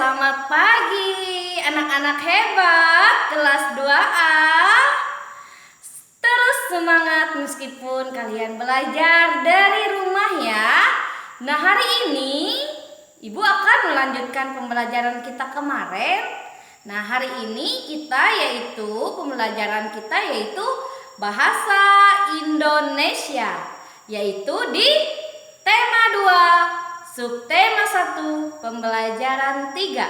selamat pagi anak-anak hebat kelas 2A. Terus semangat meskipun kalian belajar dari rumah ya. Nah, hari ini Ibu akan melanjutkan pembelajaran kita kemarin. Nah, hari ini pembelajaran kita yaitu bahasa Indonesia, yaitu di tema 2. Subtema 1, pembelajaran 3.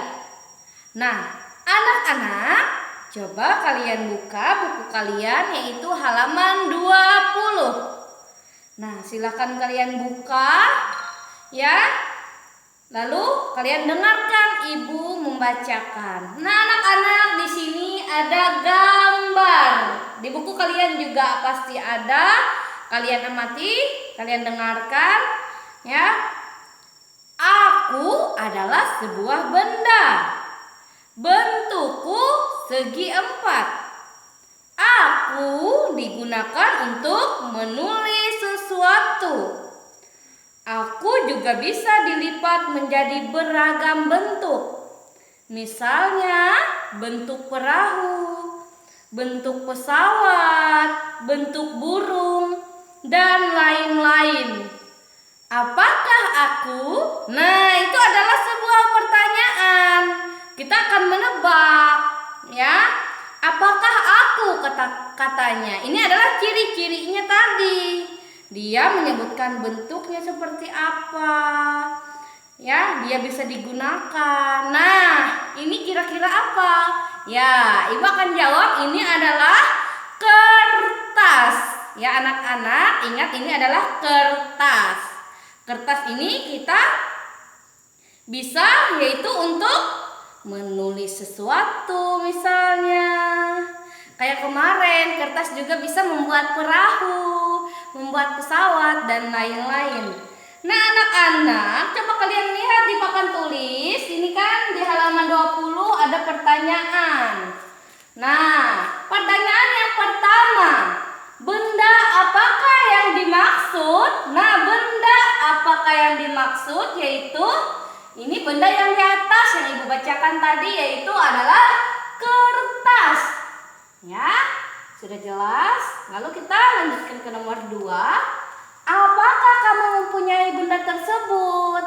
Nah, anak-anak, coba kalian buka buku kalian yaitu halaman 20. Nah, silakan kalian buka ya. Lalu kalian dengarkan Ibu membacakan. Nah, anak-anak, di sini ada gambar. Di buku kalian juga pasti ada. Kalian amati, kalian dengarkan ya. Aku adalah sebuah benda. Bentukku segi 4. Aku digunakan untuk menulis sesuatu. Aku juga bisa dilipat menjadi beragam bentuk. Misalnya bentuk perahu, bentuk pesawat, bentuk burung, dan lain-lain. Apakah aku? Nah, itu adalah sebuah pertanyaan. Kita akan menebak, ya. Apakah aku katanya? Ini adalah ciri-cirinya tadi. Dia menyebutkan bentuknya seperti apa. Ya, dia bisa digunakan. Nah, ini kira-kira apa? Ya, Ibu akan jawab ini adalah kertas. Ya, anak-anak, ingat ini adalah kertas. Kertas ini kita bisa yaitu untuk menulis sesuatu misalnya. Kayak kemarin kertas juga bisa membuat perahu, membuat pesawat dan lain-lain. Nah, anak-anak, coba kalian lihat di papan tulis. Ini kan di halaman 20 ada pertanyaan. Nah, pertanyaan yang pertama, benda apakah yang dimaksud? Nah, benda apakah yang dimaksud yaitu ini benda yang di atas yang Ibu bacakan tadi yaitu adalah kertas. Ya, sudah jelas. Lalu kita lanjutkan ke nomor 2. Apakah kamu mempunyai benda tersebut?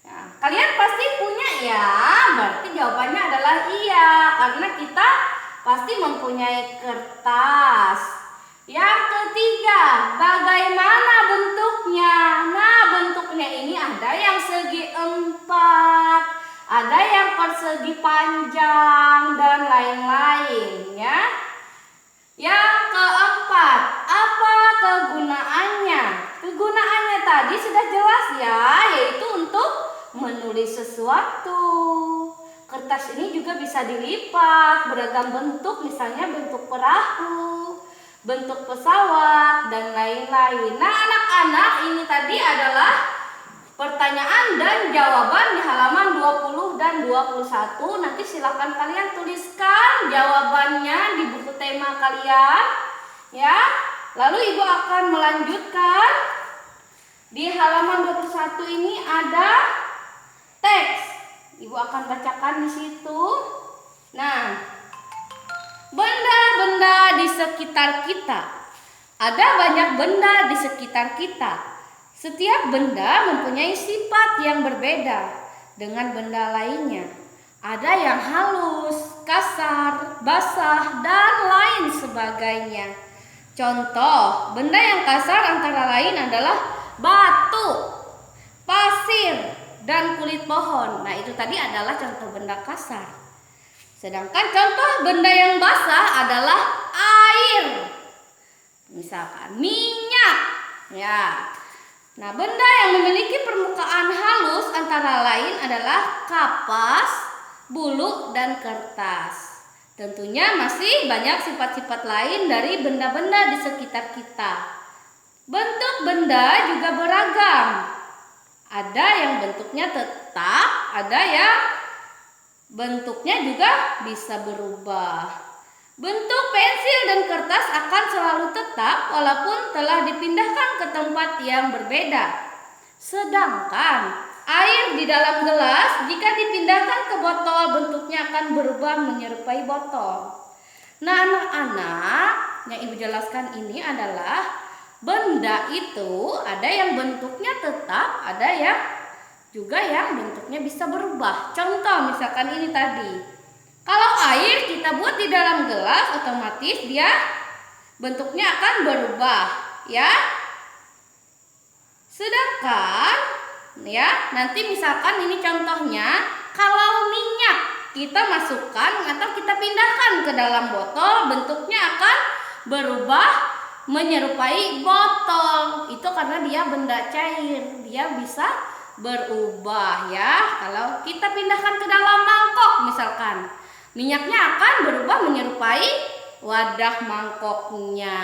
Ya, kalian pasti punya ya. Berarti jawabannya adalah iya, karena kita pasti mempunyai kertas. Yang ketiga, bagaimana bentuknya? Nah, bentuknya ini ada yang segi 4, ada yang persegi panjang dan lain-lain ya. Yang keempat, apa kegunaannya? Kegunaannya tadi sudah jelas ya, yaitu untuk menulis sesuatu. Kertas ini juga bisa dilipat beragam bentuk, misalnya bentuk perahu, bentuk pesawat, dan lain-lain. Nah, anak-anak, ini tadi adalah pertanyaan dan jawaban di halaman 20 dan 21. Nanti silakan kalian tuliskan jawabannya di buku tema kalian ya. Lalu Ibu akan melanjutkan. Di halaman 21 ini ada teks. Ibu akan bacakan di situ. Nah, benda-benda di sekitar kita. Ada banyak benda di sekitar kita. Setiap benda mempunyai sifat yang berbeda dengan benda lainnya. Ada yang halus, kasar, basah, dan lain sebagainya. Contoh, benda yang kasar antara lain adalah batu, pasir, dan kulit pohon. Nah, itu tadi adalah contoh benda kasar. Sedangkan contoh benda yang basah adalah air. Misalkan minyak. Ya. Nah, benda yang memiliki permukaan halus antara lain adalah kapas, bulu, dan kertas. Tentunya masih banyak sifat-sifat lain dari benda-benda di sekitar kita. Bentuk benda juga beragam. Ada yang bentuknya tetap, ada yang bentuknya juga bisa berubah. Bentuk pensil dan kertas akan selalu tetap walaupun telah dipindahkan ke tempat yang berbeda. Sedangkan Air di dalam gelas jika dipindahkan ke botol bentuknya akan berubah menyerupai botol. Nah, anak-anak, yang Ibu jelaskan ini adalah benda itu ada yang bentuknya tetap, ada yang juga yang bentuknya bisa berubah. Contoh misalkan ini tadi. Kalau air kita buat di dalam gelas, otomatis dia bentuknya akan berubah, ya. Sedangkan ya, nanti misalkan ini contohnya, kalau minyak kita masukkan atau kita pindahkan ke dalam botol, bentuknya akan berubah menyerupai botol. Itu karena dia benda cair, dia bisa berubah ya. Kalau kita pindahkan ke dalam mangkok misalkan, minyaknya akan berubah menyerupai wadah mangkoknya.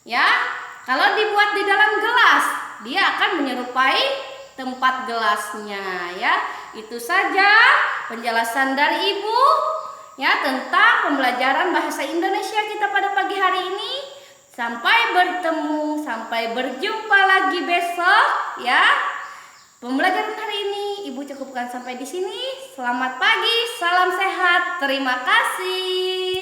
Ya, kalau dibuat di dalam gelas, dia akan menyerupai tempat gelasnya ya. Itu saja penjelasan dari Ibu ya tentang pembelajaran bahasa Indonesia kita pada pagi hari ini. Sampai bertemu, sampai berjumpa lagi besok ya. Pembelajaran hari ini Ibu cukupkan sampai di sini. Selamat pagi, salam sehat, terima kasih.